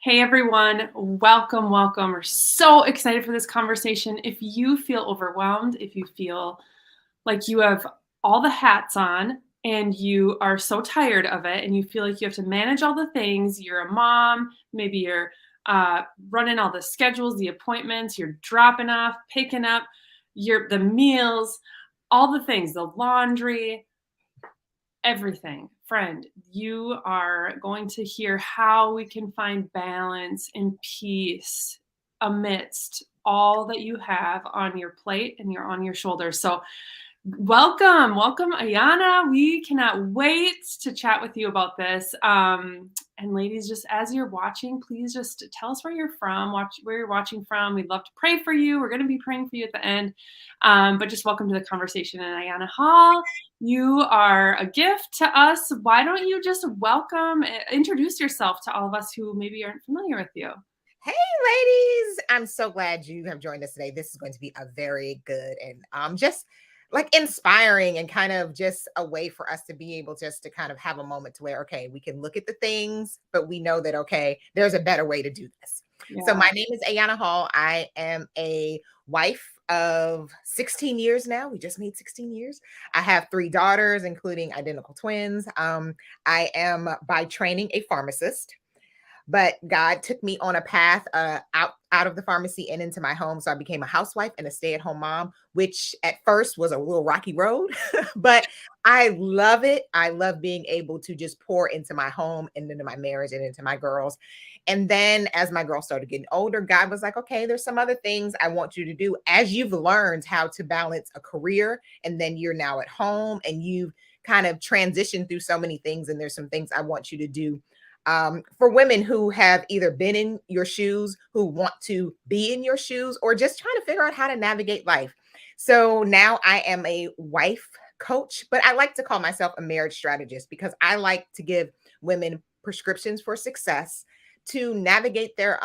Hey everyone, welcome, welcome. We're so excited for this conversation. If you feel overwhelmed, if you feel like you have all the hats on and you are so tired of it and you feel like you have to manage all the things, you're a mom, maybe you're running all the schedules, the appointments, you're dropping off, picking up, the meals, all the things, the laundry, everything. Friend, you are going to hear how we can find balance and peace amidst all that you have on your plate and you're on your shoulders. So welcome, Ayanna. We cannot wait to chat with you about this. And ladies, just as you're watching, please just tell us where you're from, where you're watching from. We'd love to pray for you. We're going to be praying for you at the end. But just welcome to the conversation. And Ayanna Hall, you are a gift to us. Why don't you just introduce yourself to all of us who maybe aren't familiar with you? Hey, ladies. I'm so glad you have joined us today. This is going to be a very good and just like inspiring and kind of just a way for us to be able just to kind of have a moment to where, okay, we can look at the things, but we know that, okay, there's a better way to do this. So Yeah. my name is Ayanna Hall. I am a wife of 16 years now. We just made 16 years. I have 3 daughters, including identical twins. I am by training a pharmacist. But God took me on a path out of the pharmacy and into my home. So I became a housewife and a stay-at-home mom, which at first was a little rocky road, but I love it. I love being able to just pour into my home and into my marriage and into my girls. And then as my girls started getting older, God was like, okay, there's some other things I want you to do as you've learned how to balance a career. And then you're now at home and you've kind of transitioned through so many things. And there's some things I want you to do for women who have either been in your shoes, who want to be in your shoes, or just trying to figure out how to navigate life. So now I am a wife coach, but I like to call myself a marriage strategist because I like to give women prescriptions for success to navigate their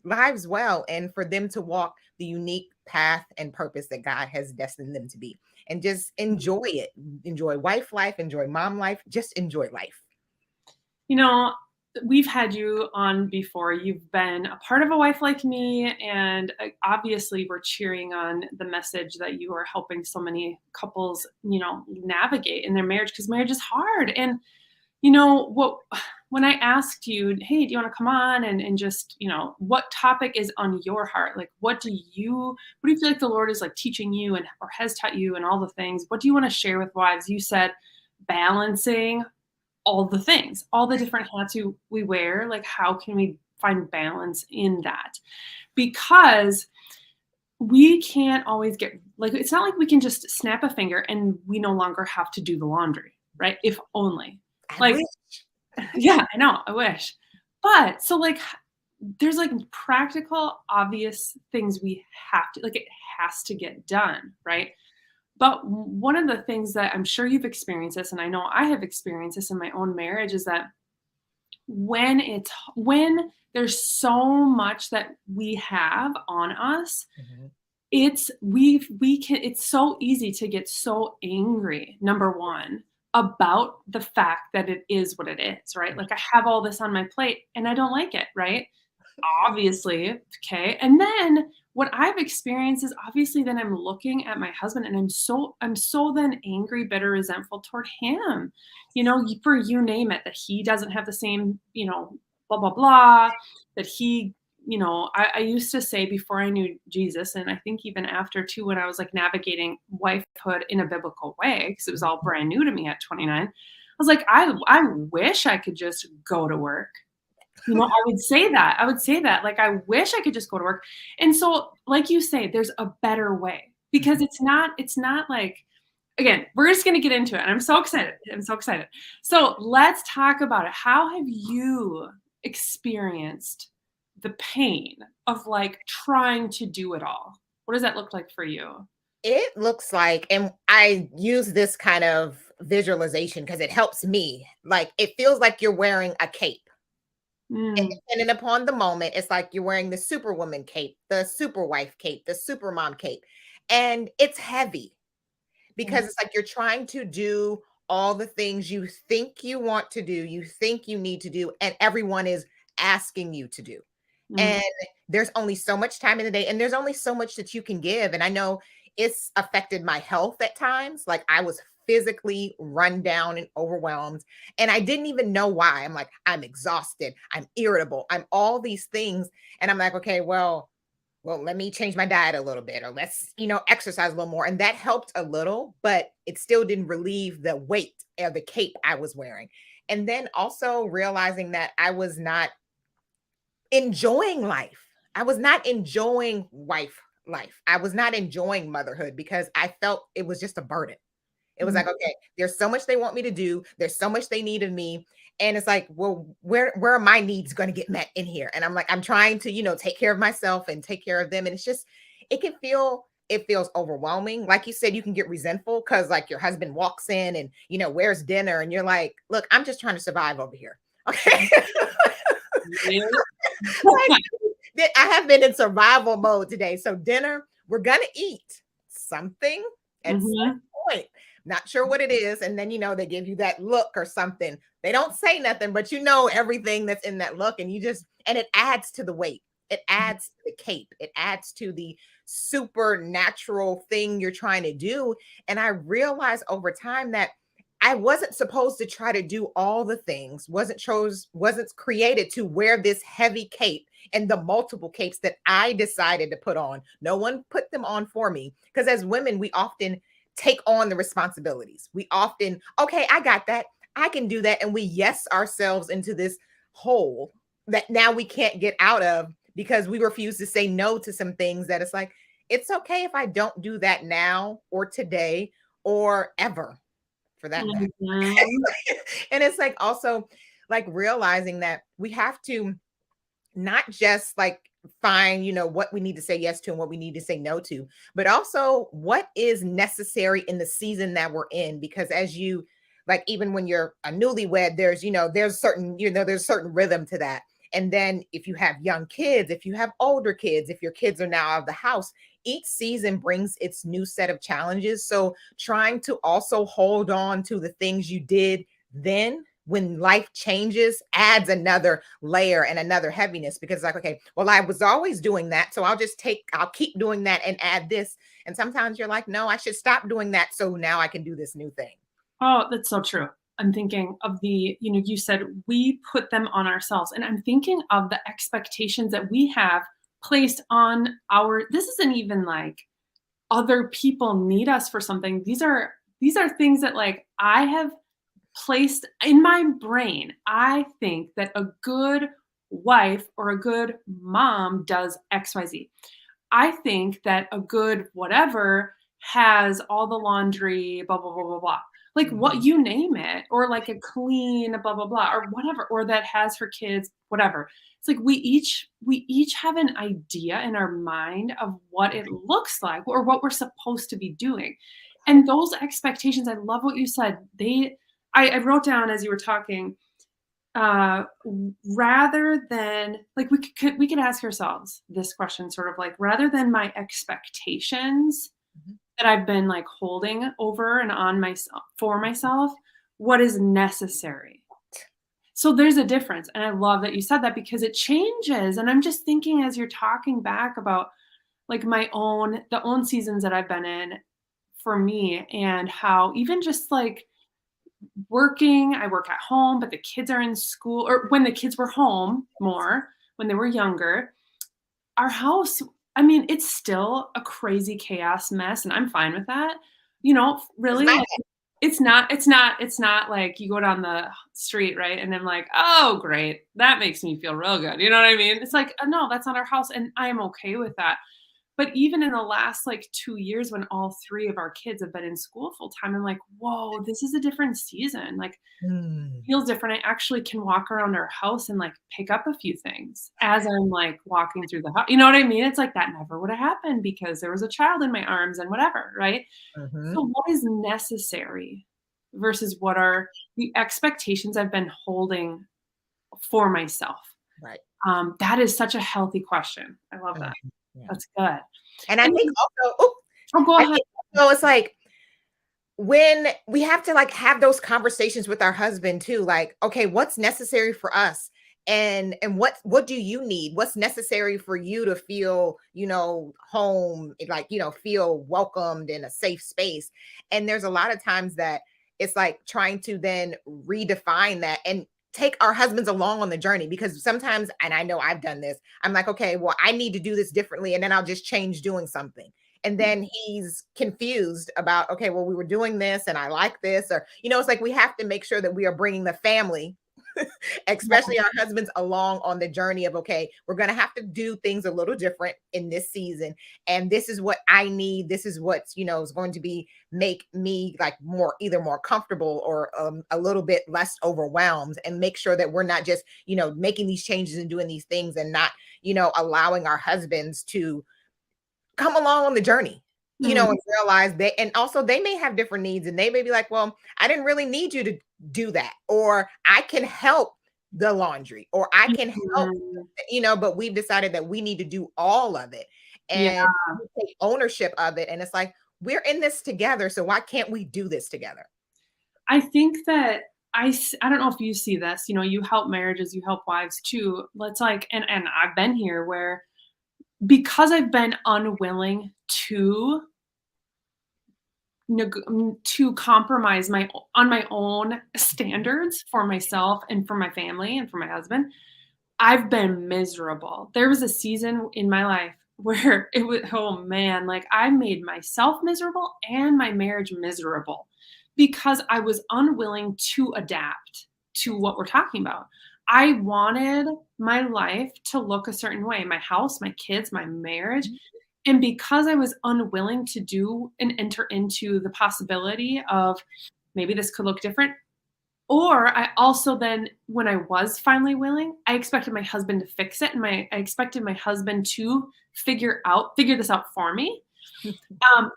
lives well and for them to walk the unique path and purpose that God has destined them to be and just enjoy it. Enjoy wife life, enjoy mom life, just enjoy life. You know, we've had you on before. You've been a part of A Wife Like Me, and obviously we're cheering on the message that you are helping so many couples, navigate in their marriage because marriage is hard. And when I asked you, hey, do you want to come on and just, what topic is on your heart? Like, what do you feel like the Lord is like teaching you and or has taught you and all the things? What do you want to share with wives? You said balancing all the things, all the different hats we wear, like how can we find balance in that? Because we can't always get like it's not like we can just snap a finger and we no longer have to do the laundry, right? If only. I Like, wish. yeah, I know, I wish. But so like there's like practical, obvious things we have to like it has to get done, right? But one of the things that I'm sure you've experienced this, and I know I have experienced this in my own marriage, is that when there's so much that we have on us, Mhm. it's so easy to get so angry, number one, about the fact that it is what it is, right? Like I have all this on my plate and I don't like it, right? Obviously, okay. And then what I've experienced is obviously then I'm looking at my husband and I'm so then angry, bitter, resentful toward him. For you name it, that he doesn't have the same, blah blah blah, that I used to say before I knew Jesus, and I think even after too, when I was like navigating wifehood in a biblical way, because it was all brand new to me at 29, I was like, I wish I could just go to work. I would say that. I would say that. Like, I wish I could just go to work. And so, like you say, there's a better way because it's not like, again, we're just going to get into it. And I'm so excited. I'm so excited. So let's talk about it. How have you experienced the pain of like trying to do it all? What does that look like for you? It looks like, and I use this kind of visualization because it helps me. Like it feels like you're wearing a cape. And Mm, depending upon the moment, it's like you're wearing the superwoman cape, the super wife cape, the super mom cape. And it's heavy yeah. because it's like you're trying to do all the things you think you want to do, you think you need to do, and everyone is asking you to do. Mm. And there's only so much time in the day, and there's only so much that you can give. And I know it's affected my health at times. Like I was physically run down and overwhelmed. And I didn't even know why. I'm like, I'm exhausted, I'm irritable, I'm all these things. And I'm like, okay, well, let me change my diet a little bit, or let's, exercise a little more. And that helped a little, but it still didn't relieve the weight of the cape I was wearing. And then also realizing that I was not enjoying life. I was not enjoying wife life. I was not enjoying motherhood because I felt it was just a burden. It was Mm. like, okay, there's so much they want me to do. There's so much they need of me. And it's like, well, where are my needs going to get met in here? And I'm like, I'm trying to, take care of myself and take care of them. And it's just, it feels overwhelming. Like you said, you can get resentful because like your husband walks in and, where's dinner? And you're like, look, I'm just trying to survive over here. Okay. Really? Like, I have been in survival mode today. So dinner, we're gonna eat something at some Mhm. point. Not sure what it is. And then they give you that look or something. They don't say nothing, but everything that's in that look, and and it adds to the weight. It adds to the cape. It adds to the supernatural thing you're trying to do. And I realized over time that I wasn't supposed to try to do all the things, wasn't created to wear this heavy cape and the multiple capes that I decided to put on. No one put them on for me. Because as women, we often take on the responsibilities. We often, okay, I got that. I can do that. And we yes ourselves into this hole that now we can't get out of because we refuse to say no to some things that it's like, it's okay if I don't do that now or today or ever for that matter. Mhm. And it's like also like realizing that we have to not just like find, what we need to say yes to and what we need to say no to, but also what is necessary in the season that we're in. Because as you like, even when you're a newlywed, there's certain rhythm to that. And then if you have young kids, if you have older kids, if your kids are now out of the house, each season brings its new set of challenges. So trying to also hold on to the things you did then when life changes adds another layer and another heaviness because like, okay, well, I was always doing that. So I'll keep doing that and add this. And sometimes you're like, no, I should stop doing that. So now I can do this new thing. Oh, that's so true. I'm thinking of you said we put them on ourselves, and I'm thinking of the expectations that we have placed on this isn't even like other people need us for something. These are things that like I have placed in my brain. I think that a good wife or a good mom does XYZ. I think that a good whatever has all the laundry, blah, blah, blah, blah, blah. Like what Mhm. you name it, or like a clean, blah, blah, blah, or whatever, or that has her kids, whatever. It's like we each have an idea in our mind of what it looks like or what we're supposed to be doing. And those expectations, I love what you said. I wrote down as you were talking, rather than like we could ask ourselves this question sort of like rather than my expectations Mhm. that I've been like holding over and on myself for myself, what is necessary. So there's a difference, and I love that you said that because it changes. And I'm just thinking as you're talking back about like the own seasons that I've been in for me and how even just like I work at home, but the kids are in school, or when the kids were home more, when they were younger, our house, I mean, it's still a crazy chaos mess, and I'm fine with that. It's Really, my like, it's not like you go down the street, right? And I'm like, "Oh, great. That makes me feel real good." You know what I mean? It's like, no, that's not our house, and I am okay with that. But even in the last, like, 2 years when all 3 of our kids have been in school full time, I'm like, "Whoa, this is a different season." Like, Mm. feels different. I actually can walk around our house and, like, pick up a few things as I'm, like, walking through the house. You know what I mean? It's like that never would have happened because there was a child in my arms and whatever, right? Mhm. So what is necessary versus what are the expectations I've been holding for myself? Right. That is such a healthy question. I love Mhm. that. Yeah. That's good. And I And think also, oh, go I ahead. think also it's like when we have to like have those conversations with our husband too, like, okay, what's necessary for us? and what do you need, what's necessary for you to feel, home, like, feel welcomed in a safe space. And there's a lot of times that it's like trying to then redefine that and take our husbands along on the journey, because sometimes, and I know I've done this, I'm like, okay, well, I need to do this differently, and then I'll just change doing something, and then he's confused about, okay, well, we were doing this and I like this, or it's like we have to make sure that we are bringing the family, especially our husbands, along on the journey of, okay, we're going to have to do things a little different in this season, and this is what I need, this is what's, is going to be make me like either more comfortable or a little bit less overwhelmed, and make sure that we're not just making these changes and doing these things and not allowing our husbands to come along on the journey, Mhm. and realize that, and also they may have different needs, and they may be like, well, I didn't really need you to do that, or I can help the laundry, or I can help, Mhm. but we've decided that we need to do all of it, Yeah. and we take ownership of it. And it's like, we're in this together, so why can't we do this together? I think that I don't know if you see this, you help marriages, you help wives too. Let's like and I've been here where because I've been unwilling to to compromise on my own standards for myself and for my family and for my husband, I've been miserable. There was a season in my life where it was, oh man, like I made myself miserable and my marriage miserable because I was unwilling to adapt to what we're talking about. I wanted my life to look a certain way, my house, my kids, my marriage. And because I was unwilling to do and enter into the possibility of maybe this could look different, or I also then, when I was finally willing, I expected my husband to fix it, and I expected my husband to figure this out for me. Um,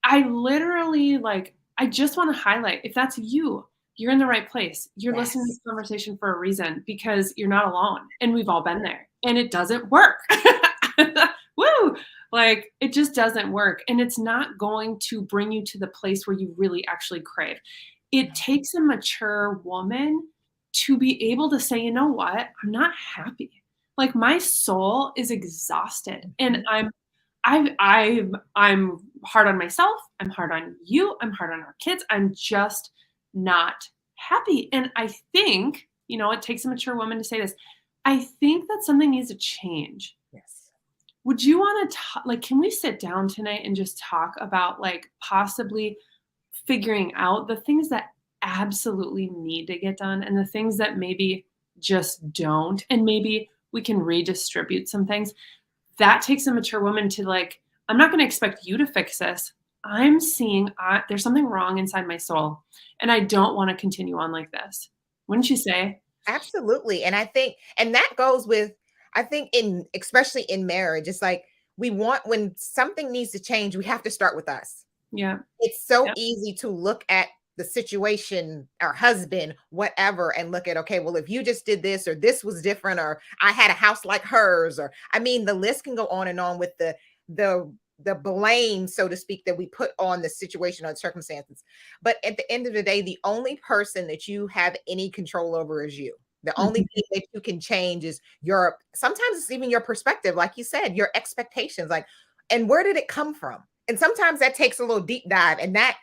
I literally, like, I just wanna highlight, if that's you, you're in the right place. You're listening to Yes. this conversation for a reason because you're not alone, and we've all been there, and it doesn't work. Woo! Like, it just doesn't work, and it's not going to bring you to the place where you really actually crave. It takes a mature woman to be able to say, "You know what? I'm not happy. Like, my soul is exhausted, and Mhm. I'm hard on myself, I'm hard on you, I'm hard on our kids, I'm just not happy." And I think, it takes a mature woman to say this. I think that something needs to change. Yes. Would you wanna like, can we sit down tonight and just talk about, like, possibly figuring out the things that absolutely need to get done and the things that maybe just don't, and maybe we can redistribute some things? That takes a mature woman to, like, I'm not gonna expect you to fix this. I'm seeing, there's something wrong inside my soul, and I don't wanna continue on like this. Wouldn't you say? Absolutely. And I think, and that goes with, I think, in especially in marriage, it's like we want, when something needs to change, we have to start with us. Yeah. It's so Yep. easy to look at the situation, our husband, whatever, and look at, okay, well, if you just did this, or this was different, or I had a house like hers, or I mean, the list can go on and on with the the blame, so to speak, that we put on the situation or the circumstances. But at the end of the day, the only person that you have any control over is you. The only Mhm. thing that you can change is your, sometimes it's even your perspective, like you said, your expectations, like, and where did it come from? And sometimes that takes a little deep dive, and that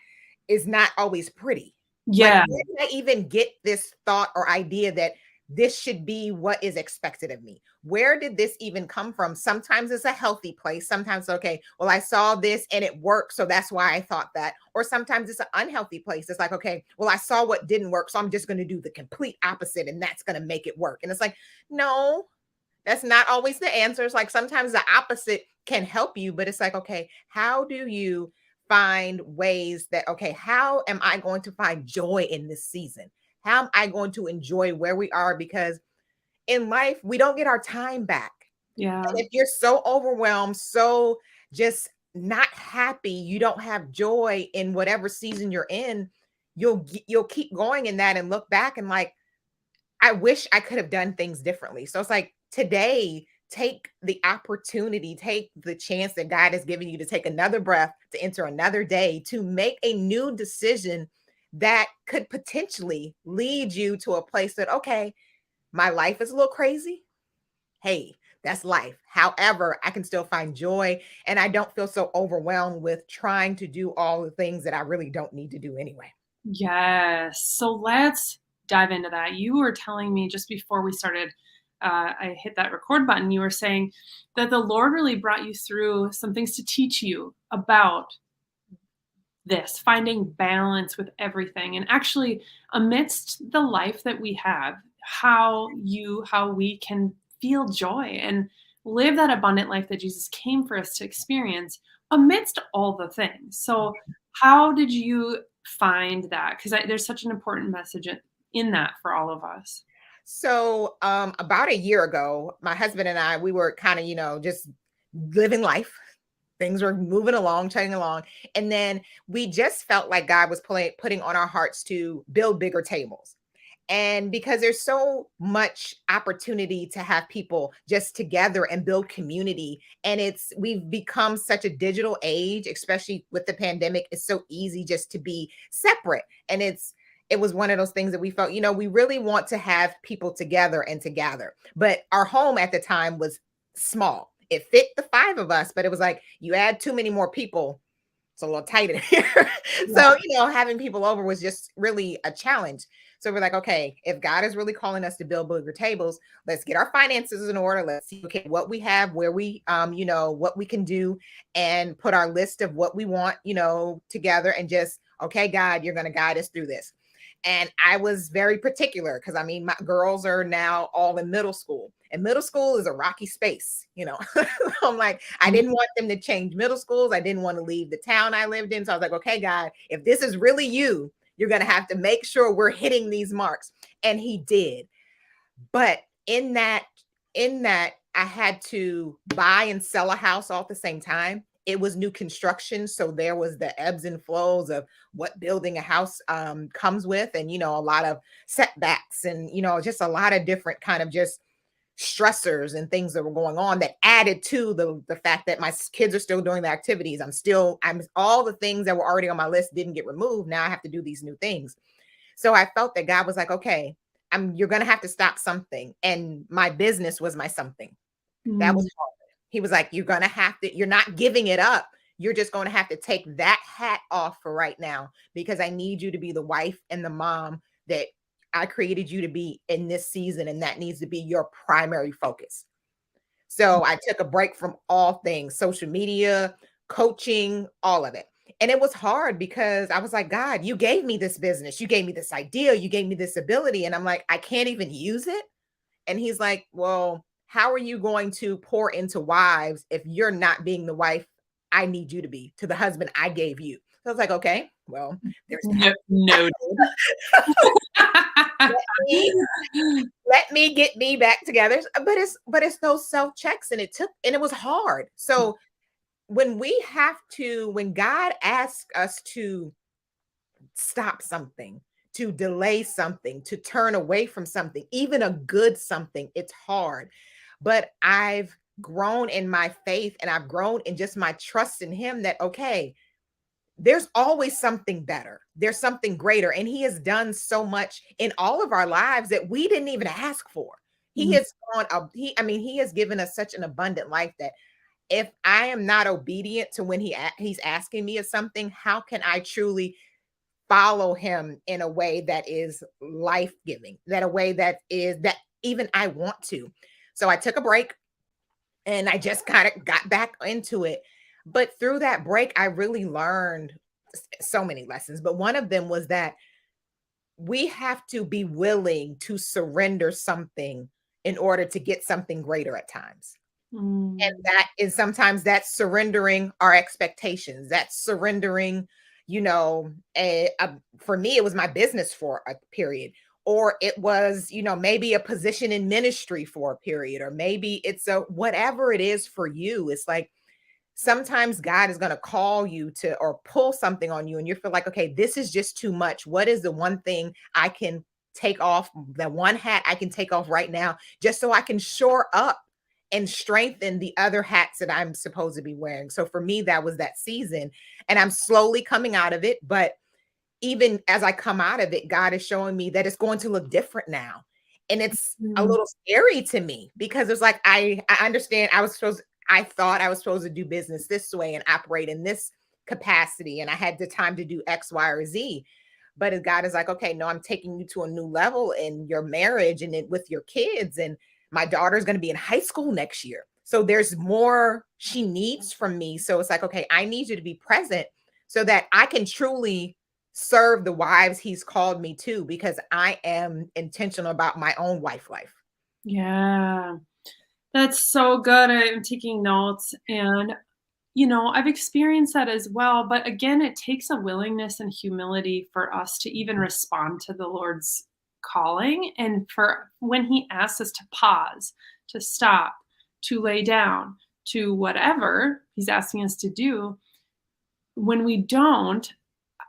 is not always pretty. Like, Yeah. where did I even get this thought or idea that this should be what is expected of me? Where did this even come from? Sometimes it's a healthy place. Sometimes, okay, well, I saw this and it worked, so that's why I thought that. Or sometimes it's an unhealthy place. It's like, okay, well, I saw what didn't work, so I'm just going to do the complete opposite, and that's going to make it work. And it's like, no, that's not always the answer. It's like sometimes the opposite can help you, but it's like, okay, how do you find ways that, okay, how am I going to find joy in this season? How am I going to enjoy where we are? Because in life, we don't get our time back. Yeah. And if you're so overwhelmed, so just not happy, you don't have joy in whatever season you're in, you'll keep going in that and look back and like, I wish I could have done things differently. So it's like today, take the opportunity, take the chance that God has given you to take another breath, to enter another day, to make a new decision that could potentially lead you to a place that, okay, my life is a little crazy. Hey, that's life. However, I can still find joy and I don't feel so overwhelmed with trying to do all the things that I really don't need to do anyway. Yes. So let's dive into that. You were telling me just before we started, I hit that record button. You were saying that the Lord really brought you through some things to teach you about this, finding balance with everything. And actually, amidst the life that we have, how we can feel joy and live that abundant life that Jesus came for us to experience amidst all the things. So, how did you find that? Because there's such an important message in that for all of us. So, about a year ago, my husband and I, we were kind of, just living life. Things were moving along, chugging along. And then we just felt like God was putting on our hearts to build bigger tables. And because there's so much opportunity to have people just together and build community. And we've become such a digital age, especially with the pandemic. It's so easy just to be separate. And it was one of those things that we felt, we really want to have people together and together. But our home at the time was small. It fit the five of us, but it was like you add too many more people. It's a little tight in here. Yeah. So, having people over was just really a challenge. So we're like, okay, if God is really calling us to build bigger tables, let's get our finances in order. Let's see, okay, what we have, where we, what we can do, and put our list of what we want, together, and just, okay, God, you're going to guide us through this. And I was very particular because my girls are now all in middle school, and middle school is a rocky space. I'm like, I didn't want them to change middle schools. I didn't want to leave the town I lived in. So I was like, okay, God, if this is really you, you're going to have to make sure we're hitting these marks. And he did. But in that, I had to buy and sell a house all at the same time. It was new construction. So there was the ebbs and flows of what building a house comes with, and, a lot of setbacks and, just a lot of different kind of just stressors and things that were going on that added to the fact that my kids are still doing the activities. I'm all the things that were already on my list didn't get removed. Now I have to do these new things. So I felt that God was like, okay, you're going to have to stop something. And my business was my something. That was Mm. hard. He was like, you're not giving it up. You're just going to have to take that hat off for right now, because I need you to be the wife and the mom that I created you to be in this season. And that needs to be your primary focus. So I took a break from all things, social media, coaching, all of it. And it was hard because I was like, God, you gave me this business. You gave me this idea. You gave me this ability. And I'm like, I can't even use it. And he's like, well, how are you going to pour into wives if you're not being the wife I need you to be to the husband I gave you? So I was like, okay, well, there's that. Noted. Let me get me back together. But it's those self-checks, and it was hard. So when God asks us to stop something, to delay something, to turn away from something, even a good something, it's hard. But I've grown in my faith, and I've grown in just my trust in him that, okay, there's always something better. There's something greater. And he has done so much in all of our lives that we didn't even ask for. He Mm. has he has given us such an abundant life that if I am not obedient to when he's asking me of something, how can I truly follow him in a way that is life-giving, that a way that even I want to. So I took a break, and I just kind of got back into it. But through that break, I really learned so many lessons. But one of them was that we have to be willing to surrender something in order to get something greater at times. And Mm. that is sometimes that's surrendering our expectations. That's surrendering, for me, it was my business for a period, or it was, maybe a position in ministry for a period, or maybe it's whatever it is for you. It's like sometimes God is going to call you to or pull something on you, and you feel like, okay, this is just too much. What is the one thing I can take off, the one hat I can take off right now, just so I can shore up and strengthen the other hats that I'm supposed to be wearing? So for me, that was that season, and I'm slowly coming out of it. But even as I come out of it, God is showing me that it's going to look different now. And it's a Mm. little scary to me because it's like I understand I thought I was supposed to do business this way and operate in this capacity, and I had the time to do X, Y, or Z. But as God is like, okay, no, I'm taking you to a new level in your marriage and with your kids. And my daughter's going to be in high school next year. So there's more she needs from me. So it's like, okay, I need you to be present so that I can truly serve the wives he's called me to, because I am intentional about my own wife life. Yeah. That's so good. I'm taking notes and I've experienced that as well, but again, it takes a willingness and humility for us to even respond to the Lord's calling and for when he asks us to pause, to stop, to lay down, to whatever he's asking us to do. When we don't,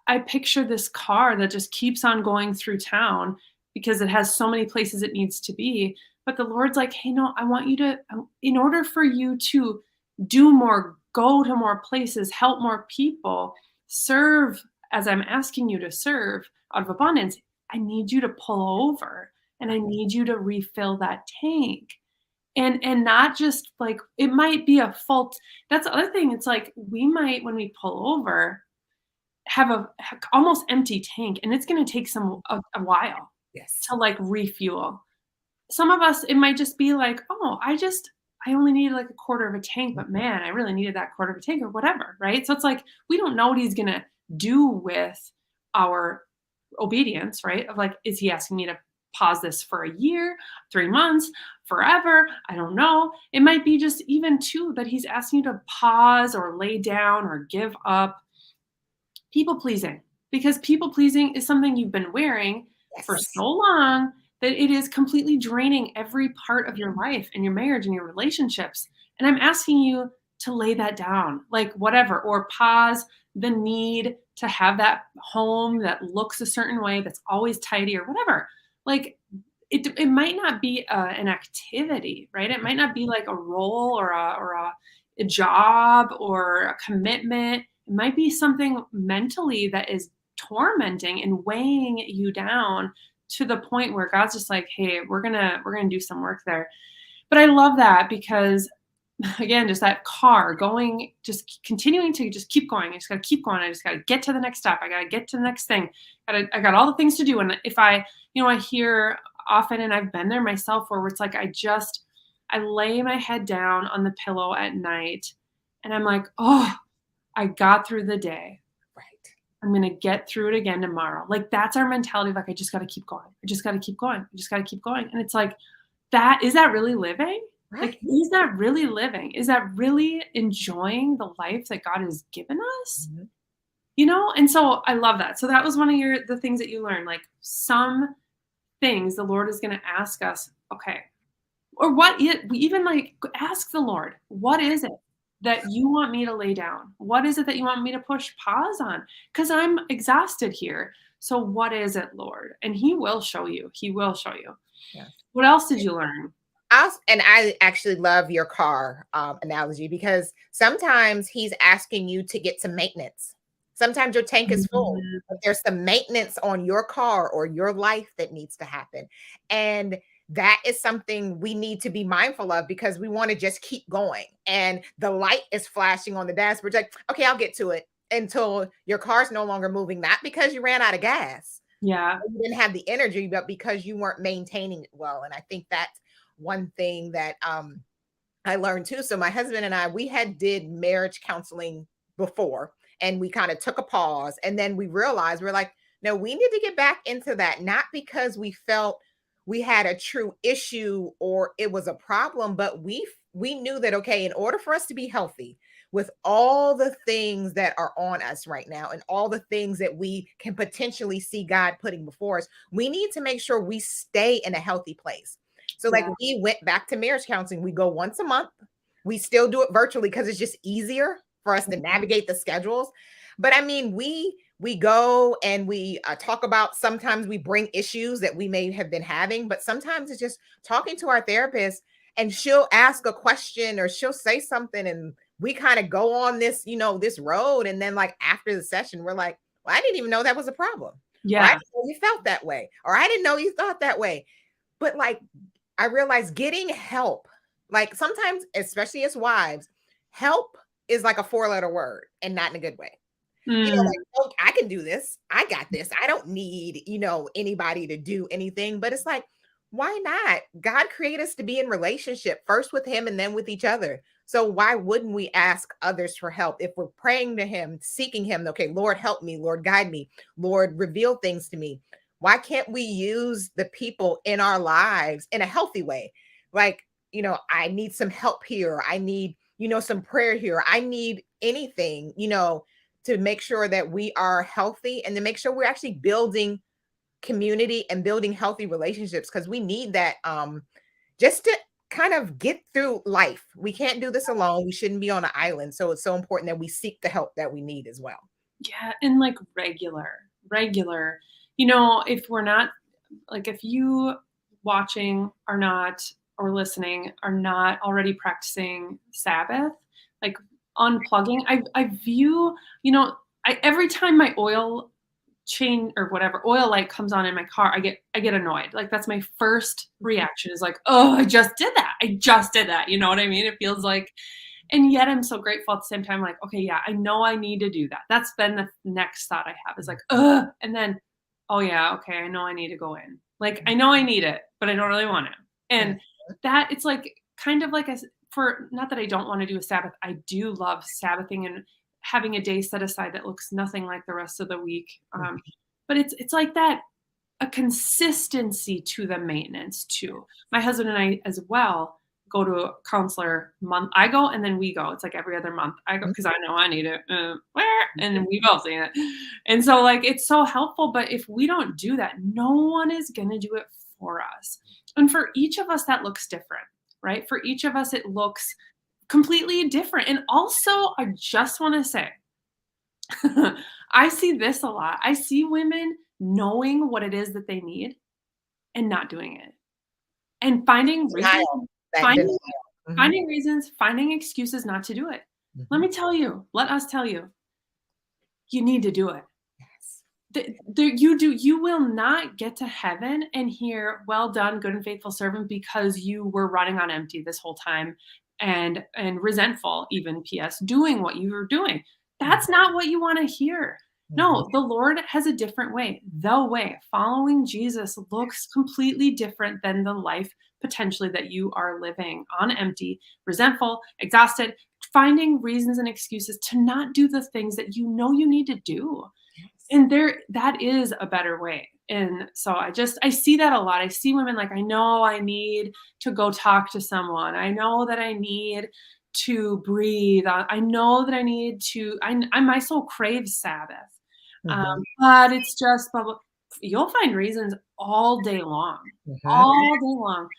I picture this car that just keeps on going through town because it has so many places it needs to be. But the Lord's like, hey, no, I want you to, in order for you to do more, go to more places, help more people, serve as I'm asking you to serve out of abundance, I need you to pull over and I need you to refill that tank. And not just like it might be a fault. That's the other thing. It's like we might, when we pull over, have a almost empty tank, and it's gonna take a while Yes. to, like, refuel. Some of us, it might just be like, "Oh, I only needed, like, a quarter of a tank, but man, I really needed that quarter of a tank," or whatever, right? So it's like, we don't know what he's gonna do with our obedience, right? Of, like, is he asking me to pause this for a year, 3 months, forever? I don't know. It might be just even too that he's asking you to pause or lay down or give up people pleasing, because people pleasing is something you've been wearing for Yes. so long that it is completely draining every part of your life and your marriage and your relationships. And I'm asking you to lay that down, like whatever, or pause the need to have that home that looks a certain way, that's always tidy or whatever. Like it might not be an activity, right? It might not be like a role a job or a commitment. It might be something mentally that is tormenting and weighing you down to the point where God's just like, "Hey, we're gonna do some work there." But I love that because again, just that car going, just continuing to just keep going. I just gotta keep going. I just gotta get to the next stop. I gotta get to the next thing. I got all the things to do. And if I hear often, and I've been there myself, where it's like I lay my head down on the pillow at night and I'm like, oh, I got through the day. Right. I'm gonna get through it again tomorrow. Like that's our mentality of like, I just gotta keep going. I just gotta keep going. I just gotta keep going. And it's like, is that really living? Right. Like, is that really living? Is that really enjoying the life that God has given us? Mhm. And so I love that. So that was one of the things that you learned, like some things the Lord is going to ask us, okay, or we even like ask the Lord, what is it that you want me to lay down? What is it that you want me to push pause on? Because I'm exhausted here. So what is it, Lord? And he will show you. He will show you. Yeah. What else did you learn? And I actually love your car analogy, because sometimes he's asking you to get some maintenance. Sometimes your tank is full, Mhm. but there's some maintenance on your car or your life that needs to happen. And that is something we need to be mindful of, because we want to just keep going. And the light is flashing on the dashboard. Like, okay, I'll get to it, until your car's no longer moving, not because you ran out of gas, Yeah. you didn't have the energy, but because you weren't maintaining it well. And I think that's one thing that I learned too. So my husband and I, we had did marriage counseling before, and we kind of took a pause, and then we realized we're like, no, we need to get back into that, not because we felt we had a true issue or it was a problem, but we knew that, okay, in order for us to be healthy with all the things that are on us right now and all the things that we can potentially see God putting before us, we need to make sure we stay in a healthy place. So like Yeah. we went back to marriage counseling. We go once a month. We still do it virtually because it's just easier for us to navigate the schedules. But I mean, we go and we talk about, sometimes we bring issues that we may have been having, but sometimes it's just talking to our therapist, and she'll ask a question or she'll say something, and we kind of go on this, this road. And then like after the session, we're like, well, I didn't even know that was a problem. Or I Yeah. didn't know you felt that way. Or I didn't know you thought that way. But like, I realized getting help, like sometimes, especially as wives, help is like a four-letter word and not in a good way. Mm, Like, oh, I can do this. I got this. I don't need, anybody to do anything. But it's like, why not? God created us to be in relationship first with Him and then with each other. So why wouldn't we ask others for help if we're praying to Him, seeking Him? Okay, Lord, help me. Lord, guide me. Lord, reveal things to me. Why can't we use the people in our lives in a healthy way? Like, I need some help here. I need, some prayer here. I need anything, to make sure that we are healthy and to make sure we're actually building community and building healthy relationships, because we need that, just to kind of get through life. We can't do this alone. We shouldn't be on an island. So it's so important that we seek the help that we need as well. yeah, and like regular. If we're not like if you watching are not or listening are not already practicing Sabbath, like unplugging, I view, every time my oil chain or whatever oil light comes on in my car, I get annoyed. Like that's my first reaction is like, oh, I just did that. I just did that. You know what I mean? It feels like, and yet I'm so grateful at the same time, like, okay, yeah, I know I need to do that. That's been the next thought I have is like, ugh. And then, oh yeah, okay, I know I need to go in. Like I know I need it, but I don't really want it. Mhm. And that it's like kind of like for not that I don't want to do a Sabbath. I do love Sabbathing and having a day set aside that looks nothing like the rest of the week. But it's like that a consistency to the maintenance too. My husband and I as well go to a counselor month. I go and then we go. It's like every other month. I go because I know I need it. And then we both see it. And so like it's so helpful. But if we don't do that, no one is gonna do it for us. And for each of us, that looks different, right? For each of us, it looks completely different. And also, I just want to say I see this a lot. I see women knowing what it is that they need and not doing it. And finding reasons Denial, that finding denial. Mhm, finding reasons, finding excuses not to do it. Let mhm. me tell you, let us tell you, you need to do it. Yes. You will not get to heaven and hear, "Well done, good and faithful servant," because you were running on empty this whole time and resentful even, PS, doing what you were doing. Mhm, That's not what you wanna hear. mhm, No, the Lord has a different way. The way. Following Jesus looks completely different than the life potentially that you are living on empty, resentful, exhausted, finding reasons and excuses to not do the things that you know you need to do. yes. And that is a better way. And so I see that a lot. I see women like, I know I need to go talk to someone. I know that I need to breathe. I know that I need to my soul craves Sabbath. Um, Mhm, but it's just you'll find reasons all day long. mhm. All day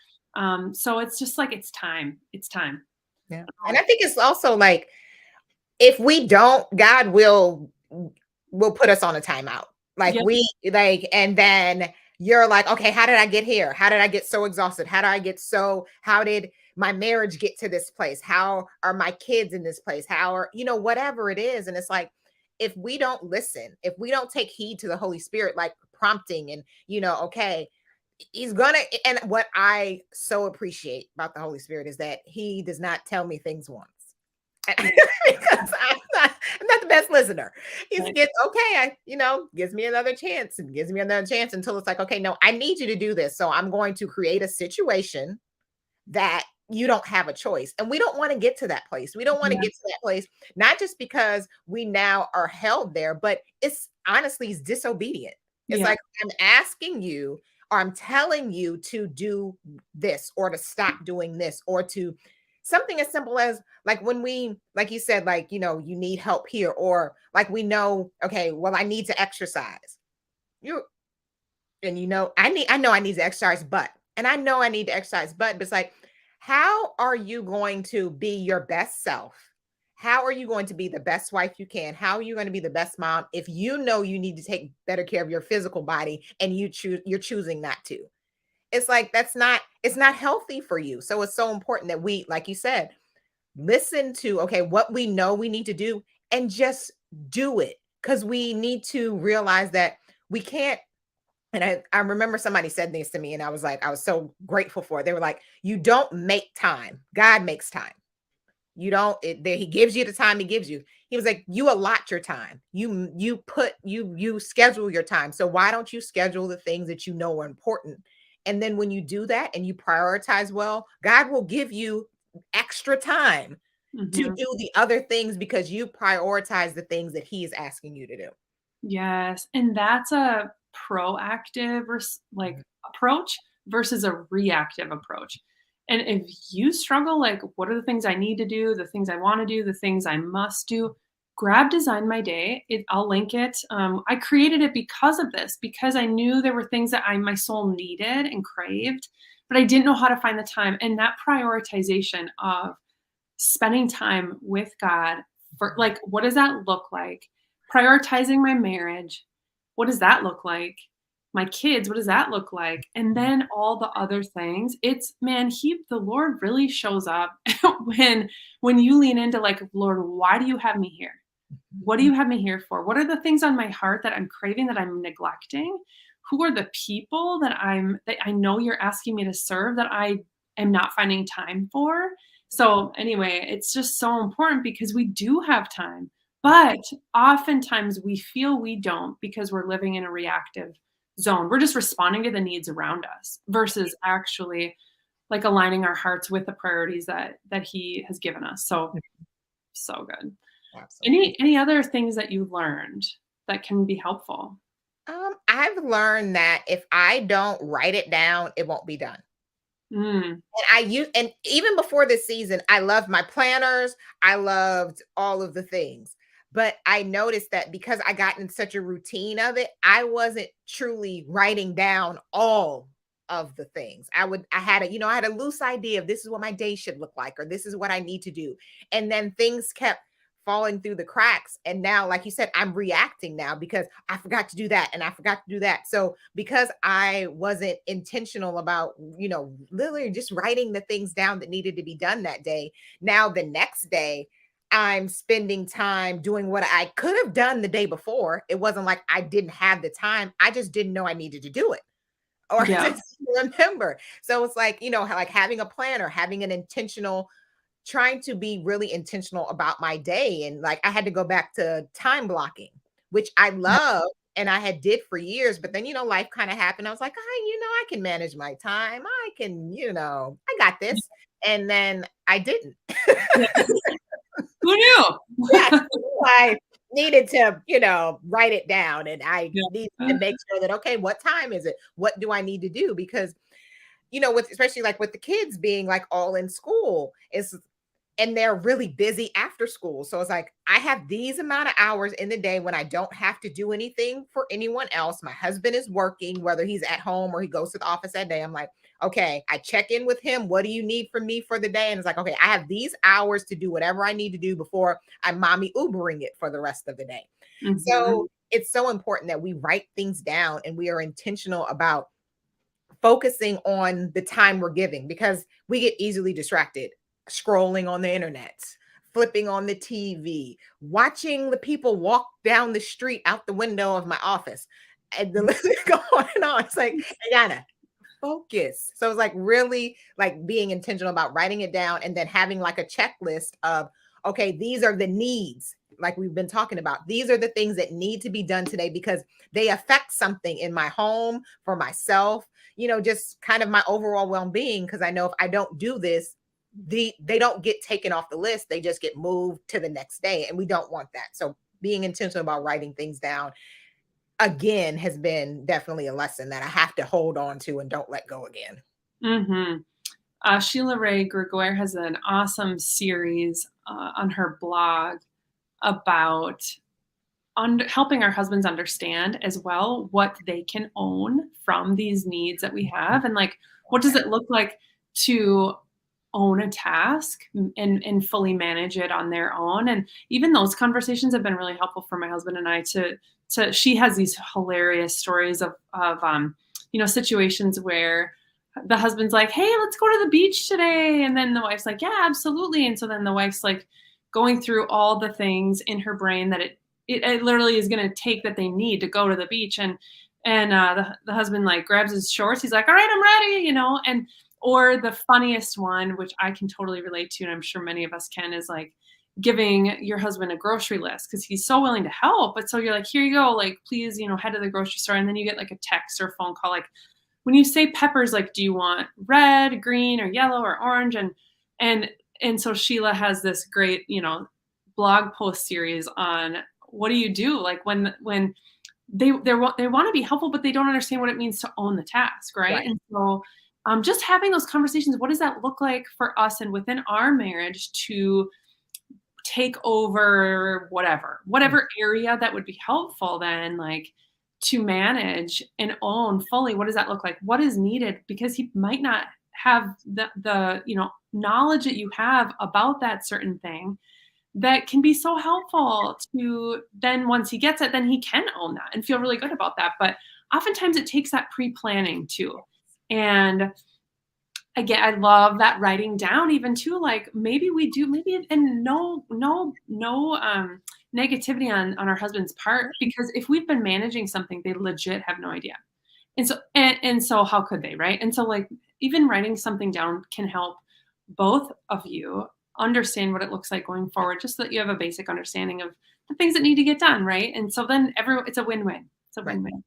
long. So it's just like it's time. It's time. Yeah. And I think it's also like, if we don't, God will put us on a timeout. Like Yep. and then you're like, okay, how did I get here? How did I get so exhausted? How did my marriage get to this place? How are my kids in this place? How are, whatever it is. And it's like, if we don't listen, if we don't take heed to the Holy Spirit, like prompting and, okay, he's gonna, and what I so appreciate about the Holy Spirit is that he does not tell me things once. Because I'm not the best listener. He's Right. gets okay, gives me another chance and gives me another chance until it's like, okay, no, I need you to do this. So I'm going to create a situation that you don't have a choice. And we don't want to get to that place. We don't want to Yeah. get to that place, not just because we now are held there, but it's disobedient. It's Yeah. like, I'm asking you, or I'm telling you to do this, or to stop doing this, or to something as simple as, like, when we, like you said, like, you need help here, or like, we know, okay, well, I need to exercise. You and I know I need to exercise, I know I need to exercise, but it's like, how are you going to be your best self? How are you going to be the best wife you can? How are you going to be the best mom if you know you need to take better care of your physical body and you're choosing not to? It's like, it's not healthy for you. So it's so important that we, like you said, listen to, okay, what we know we need to do, and just do it, because we need to realize that we can't And I remember somebody said this to me, and I was like, I was so grateful for it. They were like, "You don't make time. God makes time. You don't he gives you the time he gives you." He was like, "You allot your time. You schedule your time. So why don't you schedule the things that you know are important? And then when you do that and you prioritize well, God will give you extra time to Mhm. do the other things because you prioritize the things that he is asking you to do." Yes, and that's a proactive Mhm. approach versus a reactive approach. And if you struggle, like, what are the things I need to do, the things I want to do, the things I must do, grab Design My Day. I'll link it. I created it because of this, because I knew there were things that my soul needed and craved, but I didn't know how to find the time. And that prioritization of spending time with God for like, what does that look like? Prioritizing my marriage, what does that look like? My kids, what does that look like? And then all the other things. It's man, the Lord really shows up when you lean into like, Lord, why do you have me here? What do Mhm. you have me here for? What are the things on my heart that I'm craving that I'm neglecting? Who are the people that I know you're asking me to serve that I am not finding time for? So anyway, it's just so important because we do have time, but oftentimes we feel we don't because we're living in a reactive zone. We're just responding to the needs around us versus actually like aligning our hearts with the priorities that he has given us. So so good. Absolutely. Any other things that you learned that can be helpful? I've learned that if I don't write it down, it won't be done. Mm, And and even before this season, I loved my planners. I loved all of the things. But I noticed that because I got in such a routine of it, I wasn't truly writing down all of the things. I had I had a loose idea of this is what my day should look like, or this is what I need to do. And then things kept falling through the cracks. And now, like you said, I'm reacting now because I forgot to do that and I forgot to do that. So because I wasn't intentional about, literally just writing the things down that needed to be done that day, now the next day I'm spending time doing what I could have done the day before. It wasn't like I didn't have the time. I just didn't know I needed to do it or yeah. just remember. So it's like, like having a plan or having an intentional trying to be really intentional about my day. And like I had to go back to time blocking, which I Yeah. love and I had did for years, but then life kind of happened. I was like, I can manage my time. I can, I got this. And then I didn't. Yeah. Who knew? Yes, I needed to, write it down and I needed Yeah. to make sure that okay, what time is it? What do I need to do? Because with especially like with the kids being like all in school, it's and they're really busy after school. So it's like I have these amount of hours in the day when I don't have to do anything for anyone else. My husband is working, whether he's at home or he goes to the office that day. I'm like, okay, I check in with him. What do you need from me for the day? And it's like, okay, I have these hours to do whatever I need to do before I'm mommy Ubering it for the rest of the day. Mhm. So it's so important that we write things down and we are intentional about focusing on the time we're giving because we get easily distracted scrolling on the internet, flipping on the TV, watching the people walk down the street out the window of my office. And the list is going on and on. It's like, Ayanna, focus. So it's like really like being intentional about writing it down and then having like a checklist of, okay, these are the needs, like we've been talking about. These are the things that need to be done today because they affect something in my home, for myself, just kind of my overall well-being. Because I know if I don't do this, they don't get taken off the list. They just get moved to the next day. And we don't want that. So being intentional about writing things down again has been definitely a lesson that I have to hold on to and don't let go again. Mhm. Sheila Ray Gregoire has an awesome series on her blog about helping our husbands understand as well what they can own from these needs that we have, and like what does Okay. it look like to own a task and fully manage it on their own. And even those conversations have been really helpful for my husband and I to she has these hilarious stories of situations where the husband's like, hey, let's go to the beach today, and then the wife's like, yeah, absolutely. And so then the wife's like going through all the things in her brain that it literally is going to take that they need to go to the beach. And And the husband like grabs his shorts. He's like, all right, I'm ready, and or the funniest one, which I can totally relate to, and I'm sure many of us can, is like giving your husband a grocery list because he's so willing to help. But so you're like, here you go, like, please, head to the grocery store. And then you get like a text or phone call, like, when you say peppers, like, do you want red, green, or yellow, or orange? And and so Sheila has this great, blog post series on what do you do, like when they want to be helpful, but they don't understand what it means to own the task, right? Right. And so, just having those conversations, what does that look like for us and within our marriage to take over whatever area that would be helpful then, like, to manage and own fully? What does that look like? What is needed? Because he might not have the knowledge that you have about that certain thing that can be so helpful to then once he gets it, then he can own that and feel really good about that. But oftentimes it takes that pre-planning too. And again, I love that writing down even too, like maybe we do, maybe, and no negativity on our husband's part, because if we've been managing something, they legit have no idea. And so how could they, right? And so like even writing something down can help both of you understand what it looks like going forward, just so that you have a basic understanding of the things that need to get done, right? And so then it's a win-win. It's a Right. win-win.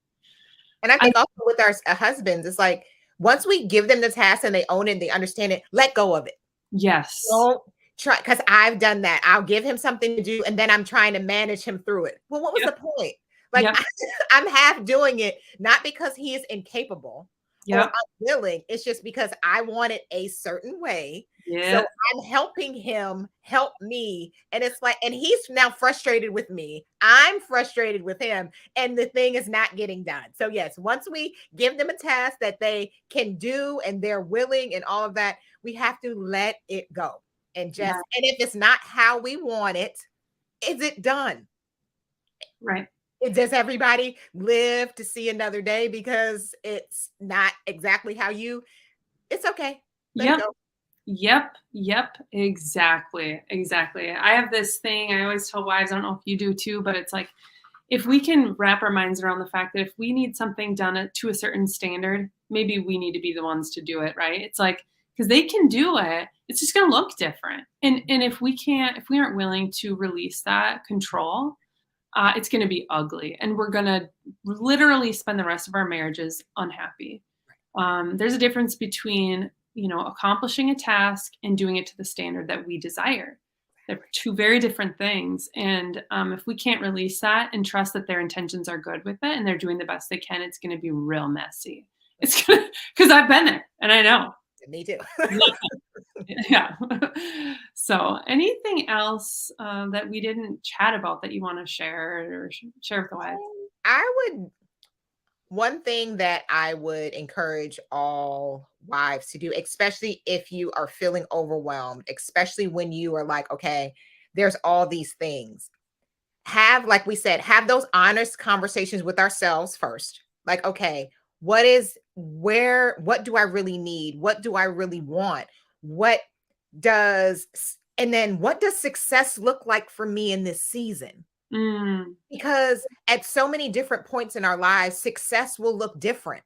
And I I think also with our husbands, it's like once we give them the task and they own it, and they understand it, let go of it. yes. Don't try, because I've done that. I'll give him something to do and then I'm trying to manage him through it. Well, what was Yep. the point? Like Yep. I'm half doing it, not because he is incapable or Yep. unwilling. It's just because I want it a certain way. So Yeah. I'm helping him help me. And it's like, and he's now frustrated with me. I'm frustrated with him. And the thing is not getting done. So, yes, once we give them a task that they can do and they're willing and all of that, we have to let it go. And Yeah. and if it's not how we want it, is it done? Right. Does everybody live to see another day because it's not exactly how you? It's okay. Let it Yep. go. Yep, yep, exactly, exactly. I have this thing I always tell wives, I don't know if you do too, but it's like, if we can wrap our minds around the fact that if we need something done to a certain standard, maybe we need to be the ones to do it, right? It's like, because they can do it, it's just going to look different. And if we aren't willing to release that control, it's going to be ugly, and we're going to literally spend the rest of our marriages unhappy. There's a difference between accomplishing a task and doing it to the standard that we desire. They're two very different things. And if we can't release that and trust that their intentions are good with it and they're doing the best they can, it's going to be real messy. It's gonna, because I've been there and I know. Me too. Yeah. So, anything else that we didn't chat about that you want to share or share with the wives? I would One thing that I would encourage all wives to do, especially if you are feeling overwhelmed, especially when you are like, okay, there's all these things. Like we said, have those honest conversations with ourselves first. Like, okay, what do I really need? What do I really want? What and then what does success look like for me in this season? Mm, Because at so many different points in our lives, success will look different.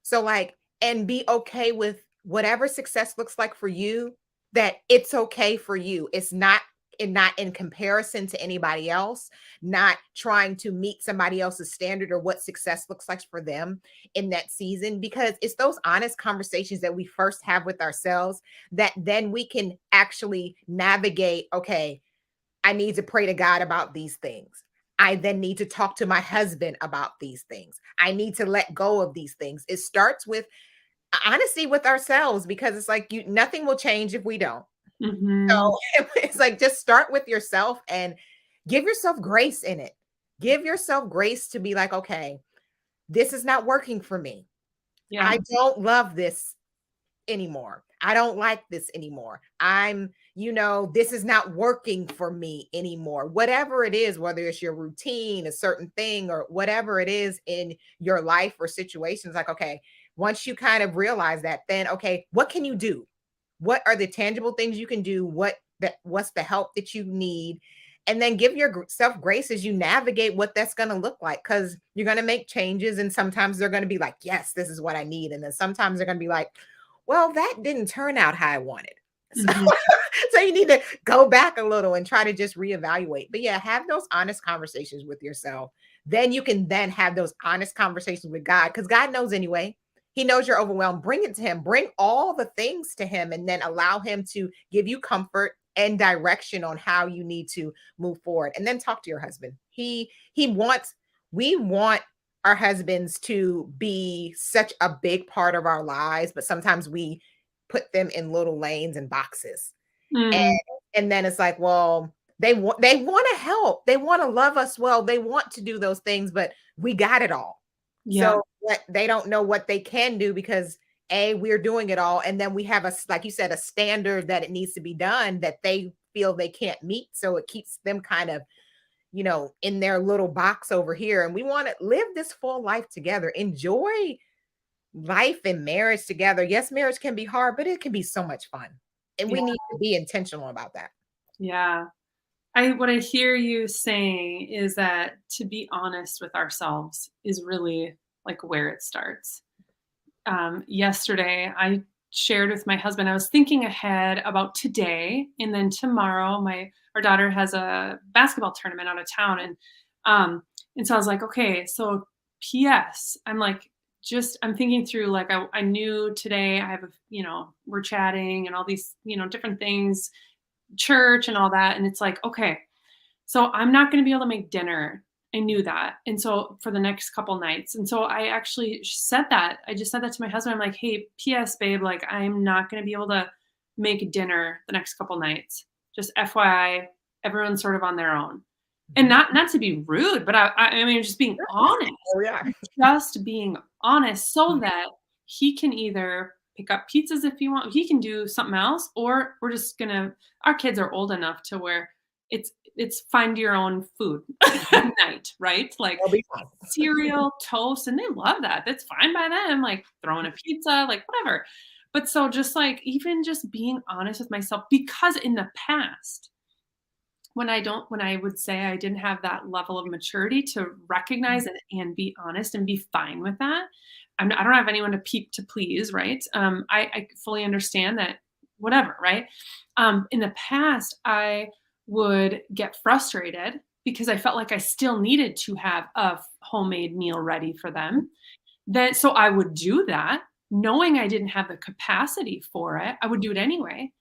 So, like, and be okay with whatever success looks like for you, that it's okay for you. It's not in comparison to anybody else, not trying to meet somebody else's standard or what success looks like for them in that season, because it's those honest conversations that we first have with ourselves that then we can actually navigate. Okay, I need to pray to God about these things. I then need to talk to my husband about these things. I need to let go of these things. It starts with honesty with ourselves, because it's like nothing will change if we don't. mhm. So it's like just start with yourself and give yourself grace in it. Give yourself grace to be like, okay, this is not working for me. Yeah. I don't love this anymore. I don't like this anymore. This is not working for me anymore. Whatever it is, whether it's your routine, a certain thing, or whatever it is in your life or situations, like, okay, once you kind of realize that, then, okay, what can you do? What are the tangible things you can do? What's the help that you need? and then give yourself grace as you navigate what that's going to look like, because you're going to make changes, and sometimes they're going to be like, yes, this is what I need, and then sometimes they're going to be like, well, that didn't turn out how I wanted. So, Mhm. so you need to go back a little and try to just reevaluate. But yeah, have those honest conversations with yourself. Then you can then have those honest conversations with God, because God knows anyway. He knows you're overwhelmed. Bring it to him. Bring all the things to him, and then allow him to give you comfort and direction on how you need to move forward. And then talk to your husband. He wants we want our husbands to be such a big part of our lives, but sometimes we put them in little lanes and boxes. And Mm, and then it's like, well, they want to help. They want to love us well. They want to do those things, but we got it all. yeah. So they don't know what they can do, because we're doing it all, and then we have like you said, a standard that it needs to be done that they feel they can't meet. So it keeps them kind of, in their little box over here. And we want to live this full life together, enjoy life and marriage together. Yes, marriage can be hard, but it can be so much fun. And Yeah. we need to be intentional about that. Yeah. What I hear you saying is that to be honest with ourselves is really like where it starts. Yesterday, I shared with my husband, I was thinking ahead about today and then tomorrow. Our daughter has a basketball tournament out of town, and so I was like, okay, so P.S. I'm like, just I'm thinking through like I knew today I have we're chatting and all these different things, church and all that, and it's like, okay, so I'm not going to be able to make dinner. I knew that. And so for the next couple nights. And so I actually said that. I just said that to my husband. I'm like, hey, P.S. babe, like I'm not going to be able to make dinner the next couple nights. Just FYI, everyone's sort of on their own. And Mhm. not to be rude, but I mean, just being honest, Oh yeah. just being honest so that he can either pick up pizzas if you want, he can do something else, or we're just gonna, our kids are old enough to where it's find your own food at night, right? Like It'll be fun. cereal, toast, and they love that. That's fine by them, like throwing a pizza, like whatever. But so just like even just being honest with myself, because in the past, when I would say I didn't have that level of maturity to recognize and be honest and be fine with that. I don't have anyone to please, right? I fully understand that, whatever, right? In the past, I would get frustrated because I felt like I still needed to have a homemade meal ready for them. Then, so I would do that, knowing I didn't have the capacity for it. I would do it anyway,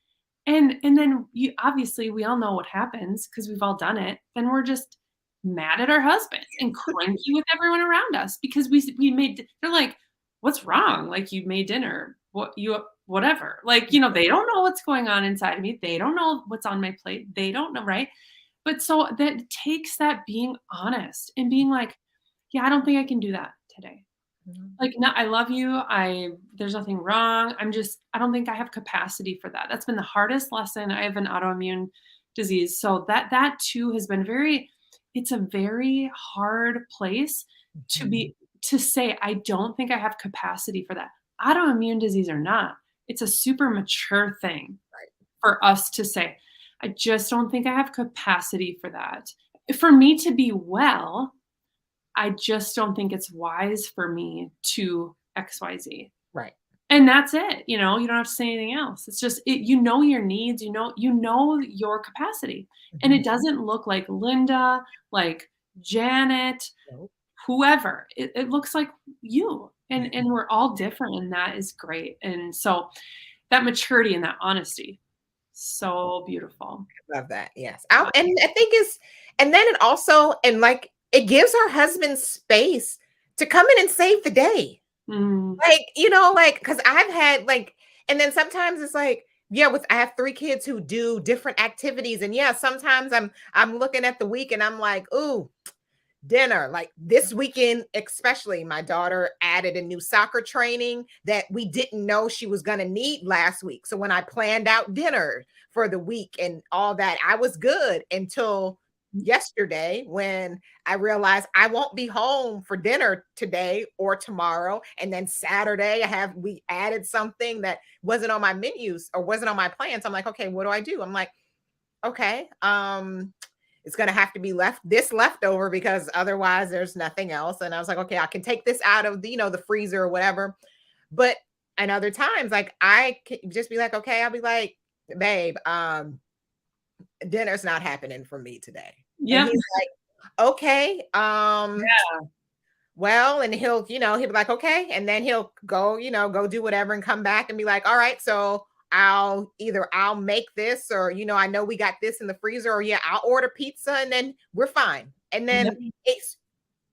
and then you obviously, we all know what happens because 'cause we've all done it. Then we're just mad at our husbands and cranky with everyone around us because we made they're like, "What's wrong? Like, you made dinner. Whatever." Like, they don't know what's going on inside of me. They don't know what's on my plate. They don't know, right? But so that takes that being honest and being like, "Yeah, I don't think I can do that today." Mhm. Like, no, I love you. There's nothing wrong. I don't think I have capacity for that. That's been the hardest lesson. I have an autoimmune disease. So that too has been it's a very hard place to Mhm. be, to say, I don't think I have capacity for that. Autoimmune disease or not, it's a super mature thing Right. for us to say, I just don't think I have capacity for that. For me to be well, I just don't think it's wise for me to XYZ. Right. And that's it, you don't have to say anything else. It's just your needs, you know your capacity. And Mhm. it doesn't look like Linda, like Janet, Nope. whoever. It looks like you. And Mhm. we're all different, and that is great. And so that maturity and that honesty, so beautiful. Love that. Yes. And I think and then it also, and like, it gives our husbands space to come in and save the day. Mm, Like, like, because I've had like, and then sometimes it's like, yeah, I have three kids who do different activities. And yeah, sometimes I'm looking at the week and I'm like, ooh, dinner. Like this weekend, especially, my daughter added a new soccer training that we didn't know she was going to need last week. So when I planned out dinner for the week and all that, I was good until yesterday when I realized I won't be home for dinner today or tomorrow. And then Saturday, we added something that wasn't on my menus or wasn't on my plans. I'm like, okay, what do I do? I'm like, okay, it's going to have to be leftover because otherwise there's nothing else. And I was like, okay, I can take this out of the, the freezer or whatever. But and other times, like I can just be like, okay, I'll be like, babe, dinner's not happening for me today. And Yep. he's like, okay, well, and he'll be like, okay. And then he'll go, go do whatever and come back and be like, all right, so I'll make this, or, I know we got this in the freezer, or yeah, I'll order pizza and then we're fine. And Yep. then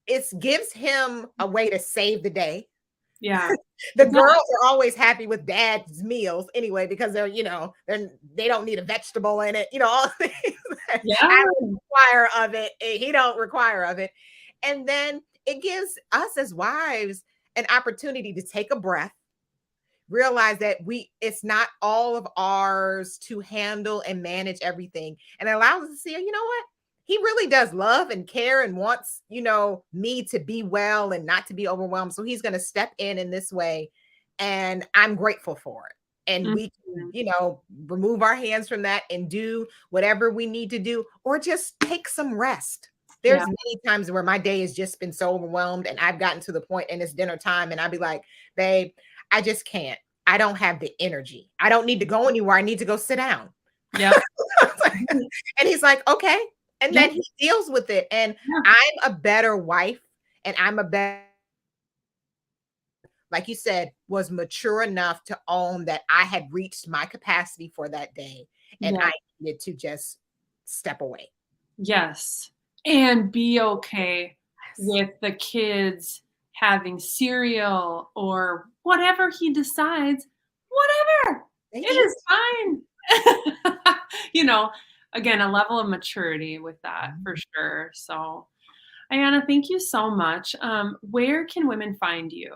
it gives him a way to save the day. Yeah. The girls are always happy with dad's meals anyway, because they don't need a vegetable in it, all the things that Yeah. I don't require of it. He don't require of it. And then it gives us as wives an opportunity to take a breath, realize that it's not all of ours to handle and manage everything, and it allows us to see, you know what? He really does love and care and wants, me to be well and not to be overwhelmed. So he's going to step in this way. And I'm grateful for it. And we can, remove our hands from that and do whatever we need to do, or just take some rest. There's many times where my day has just been so overwhelmed and I've gotten to the point and it's dinner time and I'd be like, babe, I just can't. I don't have the energy. I don't need to go anywhere. I need to go sit down. Yeah. And he's like, okay. And then he deals with it. And I'm a better wife, and I'm a better, like you said, was mature enough to own that I had reached my capacity for that day. And I needed to just step away. Yes. And be okay with the kids having cereal or whatever he decides, whatever. It is fine. Again, a level of maturity with that for sure. So, Ayanna, thank you so much. Where can women find you?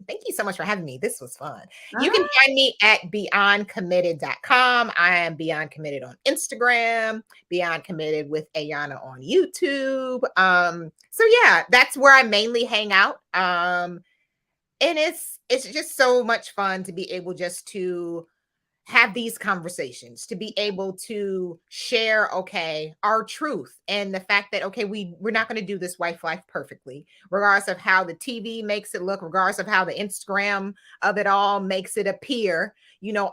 Thank you so much for having me. This was fun. You can find me at beyondcommitted.com. I am Beyond Committed on Instagram, Beyond Committed with Ayanna on YouTube. So yeah, that's where I mainly hang out. And it's just so much fun to be able just to have these conversations, to be able to share, okay, our truth, and the fact that, okay, we're not going to do this wife life perfectly, regardless of how the TV makes it look, regardless of how the Instagram of it all makes it appear.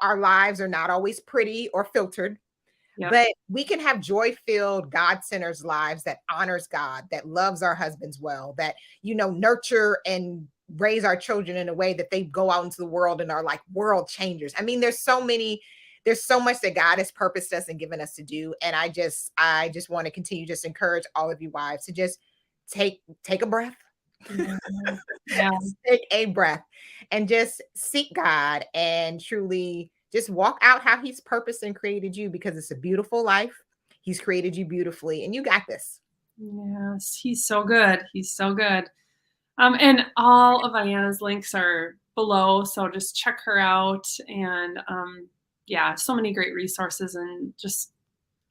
Our lives are not always pretty or filtered. But we can have joy-filled, God-centered lives that honors God, that loves our husbands well, that, nurture and raise our children in a way that they go out into the world and are like world changers. I mean, there's so much that God has purposed us and given us to do. And I just want to continue just encourage all of you wives to just take a breath. Take a breath and just seek God and truly just walk out how he's purposed and created you, because it's a beautiful life. He's created you beautifully and you got this. Yes, he's so good. He's so good. And all of Ayanna's links are below, so just check her out. And so many great resources and just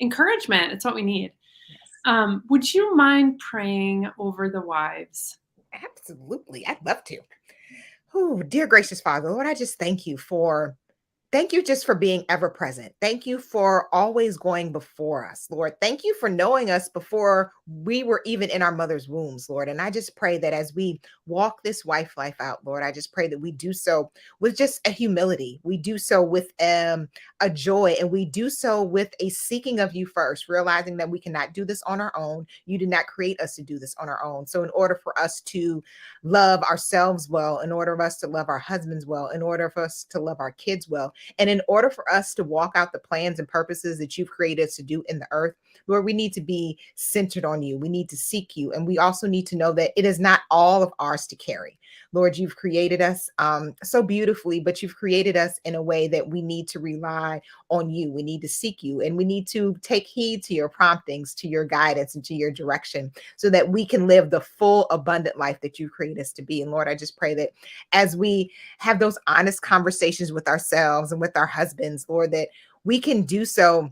encouragement. It's what we need. Yes. Would you mind praying over the wives? Absolutely. I'd love to. Oh, dear gracious Father, Lord, I just thank you just for being ever present. Thank you for always going before us, Lord. Thank you for knowing us before we were even in our mother's wombs, Lord. And I just pray that as we walk this wife life out, Lord, I just pray that we do so with just a humility. We do so with a joy, and we do so with a seeking of you first, realizing that we cannot do this on our own. You did not create us to do this on our own. So in order for us to love ourselves well, in order for us to love our husbands well, in order for us to love our kids well, and in order for us to walk out the plans and purposes that you've created us to do in the earth, Lord, we need to be centered on you. We need to seek you. And we also need to know that it is not all of ours to carry. Lord, you've created us so beautifully, but you've created us in a way that we need to rely on you. We need to seek you, and we need to take heed to your promptings, to your guidance, and to your direction, so that we can live the full, abundant life that you created us to be. And Lord, I just pray that as we have those honest conversations with ourselves and with our husbands, Lord, that we can do so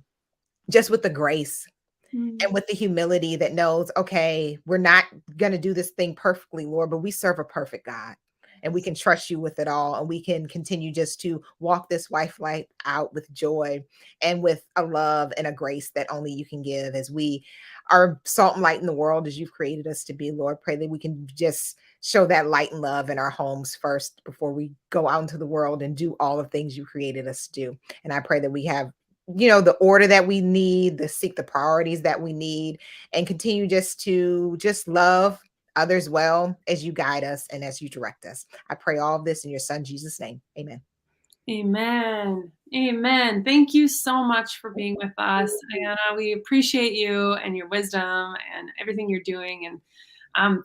just with the grace and with the humility that knows, okay, we're not going to do this thing perfectly, Lord, but we serve a perfect God. and we can trust you with it all. And we can continue just to walk this wife life out with joy and with a love and a grace that only you can give, as we are salt and light in the world as you've created us to be. Lord, pray that we can just show that light and love in our homes first before we go out into the world and do all the things you created us to do. And I pray that we have, the order that we need, the seek the priorities that we need, and continue just to just love others well as you guide us and as you direct us. I pray all of this in your son Jesus' name. Amen. Amen. Amen. Thank you so much for being with us, Ayanna. We appreciate you and your wisdom and everything you're doing. And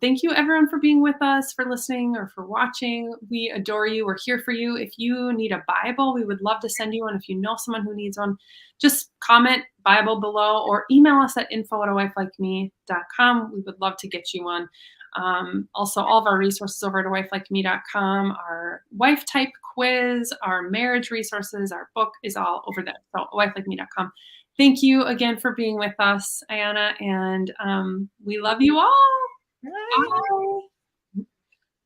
thank you, everyone, for being with us, for listening, or for watching. We adore you. We're here for you. If you need a Bible, we would love to send you one. If you know someone who needs one, just comment Bible below or email us at info@awifelikeme.com. We would love to get you one. Also, all of our resources over at awifelikeme.com, our wife type quiz, our marriage resources, our book is all over there. So awifelikeme.com. Thank you again for being with us, Ayanna, and we love you all. Bye. Bye.